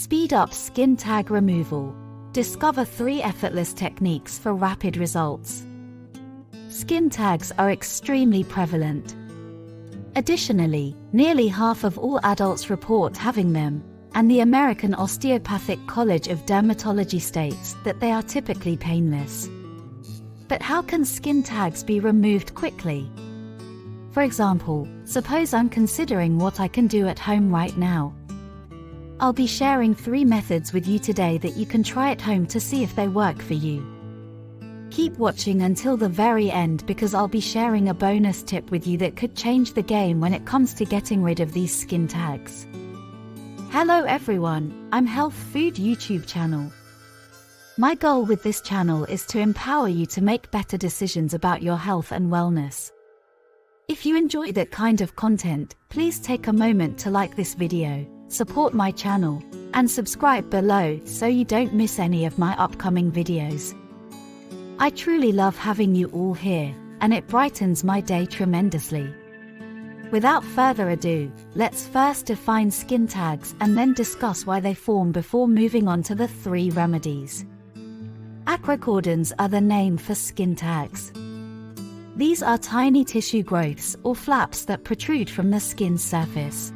Speed up skin tag removal. Discover 3 effortless techniques for rapid results. Skin tags are extremely prevalent. Additionally, nearly half of all adults report having them, and the American Osteopathic College of Dermatology states that they are typically painless. But how can skin tags be removed quickly? For example, suppose I'm considering what I can do at home right now. I'll be sharing 3 methods with you today that you can try at home to see if they work for you. Keep watching until the very end because I'll be sharing a bonus tip with you that could change the game when it comes to getting rid of these skin tags. Hello everyone, I'm Health Food YouTube channel. My goal with this channel is to empower you to make better decisions about your health and wellness. If you enjoy that kind of content, please take a moment to like this video, support my channel, and subscribe below so you don't miss any of my upcoming videos. I truly love having you all here, and it brightens my day tremendously. Without further ado, let's first define skin tags and then discuss why they form before moving on to the 3 remedies. Acrocordons are the name for skin tags. These are tiny tissue growths or flaps that protrude from the skin surface.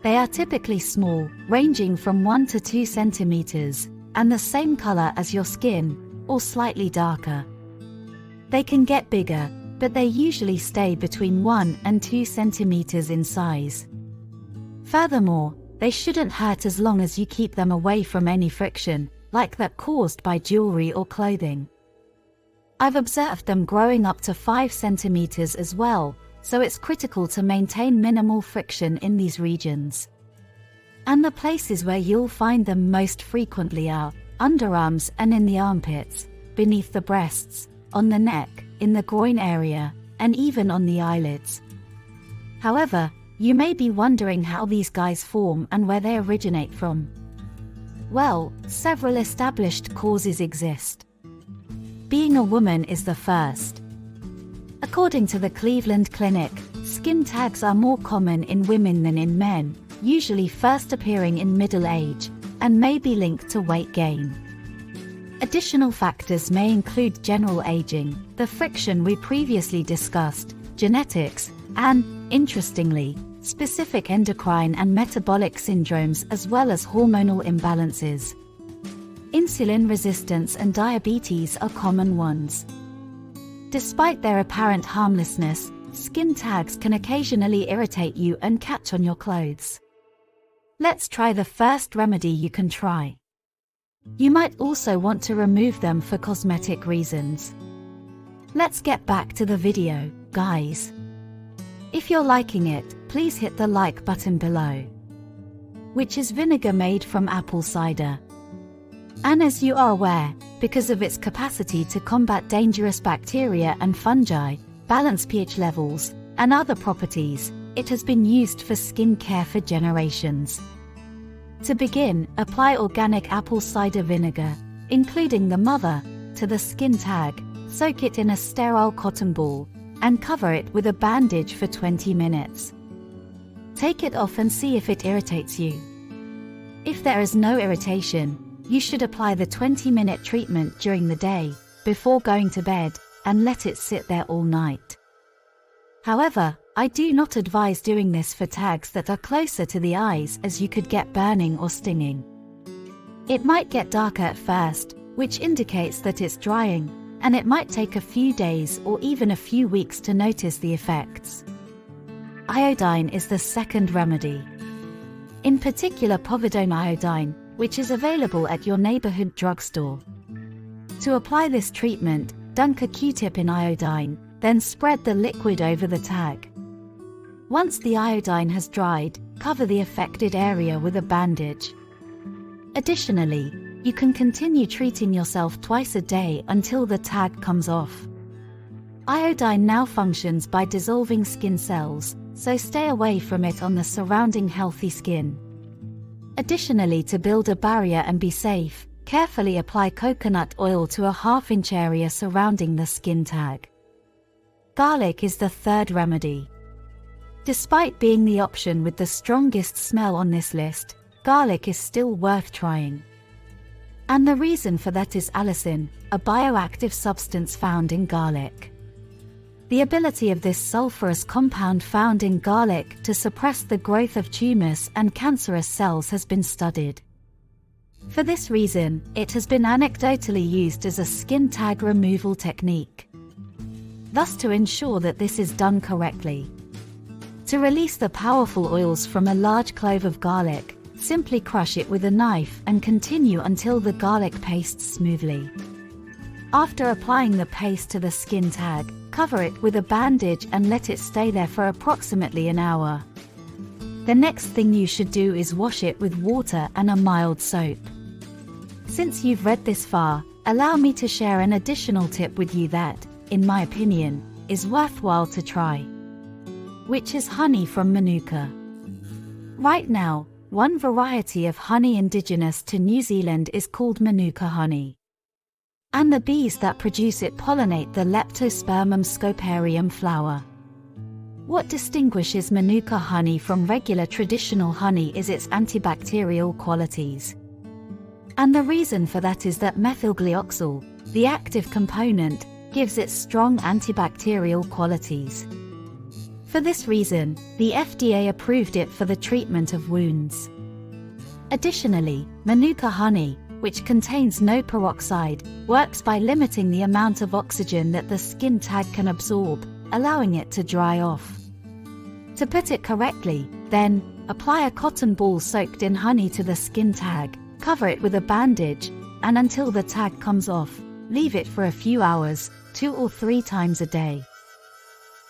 They are typically small, ranging from 1 to 2 centimeters, and the same color as your skin, or slightly darker. They can get bigger, but they usually stay between 1 and 2 centimeters in size. Furthermore, they shouldn't hurt as long as you keep them away from any friction, like that caused by jewelry or clothing. I've observed them growing up to 5 centimeters as well, so it's critical to maintain minimal friction in these regions. And the places where you'll find them most frequently are underarms and in the armpits, beneath the breasts, on the neck, in the groin area, and even on the eyelids. However, you may be wondering how these guys form and where they originate from. Well, several established causes exist. Being a woman is the first. According to the Cleveland Clinic, skin tags are more common in women than in men, usually first appearing in middle age, and may be linked to weight gain. Additional factors may include general aging, the friction we previously discussed, genetics, and, interestingly, specific endocrine and metabolic syndromes as well as hormonal imbalances. Insulin resistance and diabetes are common ones. Despite their apparent harmlessness, skin tags can occasionally irritate you and catch on your clothes. Let's try the first remedy you can try. You might also want to remove them for cosmetic reasons. Let's get back to the video, guys. If you're liking it, please hit the like button below. Which is vinegar made from apple cider. And as you are aware, because of its capacity to combat dangerous bacteria and fungi, balance pH levels, and other properties, it has been used for skin care for generations. To begin, apply organic apple cider vinegar, including the mother, to the skin tag, soak it in a sterile cotton ball, and cover it with a bandage for 20 minutes. Take it off and see if it irritates you. If there is no irritation, you should apply the 20-minute treatment during the day, before going to bed, and let it sit there all night. However, I do not advise doing this for tags that are closer to the eyes as you could get burning or stinging. It might get darker at first, which indicates that it's drying, and it might take a few days or even a few weeks to notice the effects. Iodine is the second remedy. In particular povidone-iodine, which is available at your neighborhood drugstore. To apply this treatment, dunk a Q-tip in iodine, then spread the liquid over the tag. Once the iodine has dried, cover the affected area with a bandage. Additionally, you can continue treating yourself twice a day until the tag comes off. Iodine now functions by dissolving skin cells, so stay away from it on the surrounding healthy skin. Additionally, to build a barrier and be safe, carefully apply coconut oil to a half-inch area surrounding the skin tag. Garlic is the third remedy. Despite being the option with the strongest smell on this list, garlic is still worth trying. And the reason for that is allicin, a bioactive substance found in garlic. The ability of this sulfurous compound found in garlic to suppress the growth of tumors and cancerous cells has been studied. For this reason, it has been anecdotally used as a skin tag removal technique. Thus, to ensure that this is done correctly, to release the powerful oils from a large clove of garlic, simply crush it with a knife and continue until the garlic pastes smoothly. After applying the paste to the skin tag, cover it with a bandage and let it stay there for approximately an hour. The next thing you should do is wash it with water and a mild soap. Since you've read this far, allow me to share an additional tip with you that, in my opinion, is worthwhile to try, which is honey from Manuka. Right now, one variety of honey indigenous to New Zealand is called Manuka honey. And the bees that produce it pollinate the Leptospermum scoparium flower. What distinguishes Manuka honey from regular traditional honey is its antibacterial qualities. And the reason for that is that methylglyoxal, the active component, gives it strong antibacterial qualities. For this reason, the FDA approved it for the treatment of wounds. Additionally, Manuka honey, which contains no peroxide, works by limiting the amount of oxygen that the skin tag can absorb, allowing it to dry off. To put it correctly, then, apply a cotton ball soaked in honey to the skin tag, cover it with a bandage, and until the tag comes off, leave it for a few hours, 2 or 3 times a day.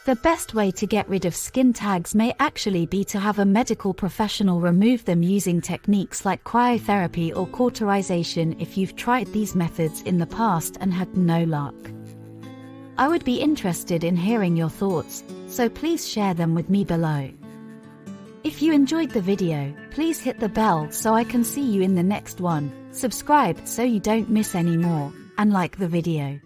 The best way to get rid of skin tags may actually be to have a medical professional remove them using techniques like cryotherapy or cauterization if you've tried these methods in the past and had no luck. I would be interested in hearing your thoughts, so please share them with me below. If you enjoyed the video, please hit the bell so I can see you in the next one, subscribe so you don't miss any more, and like the video.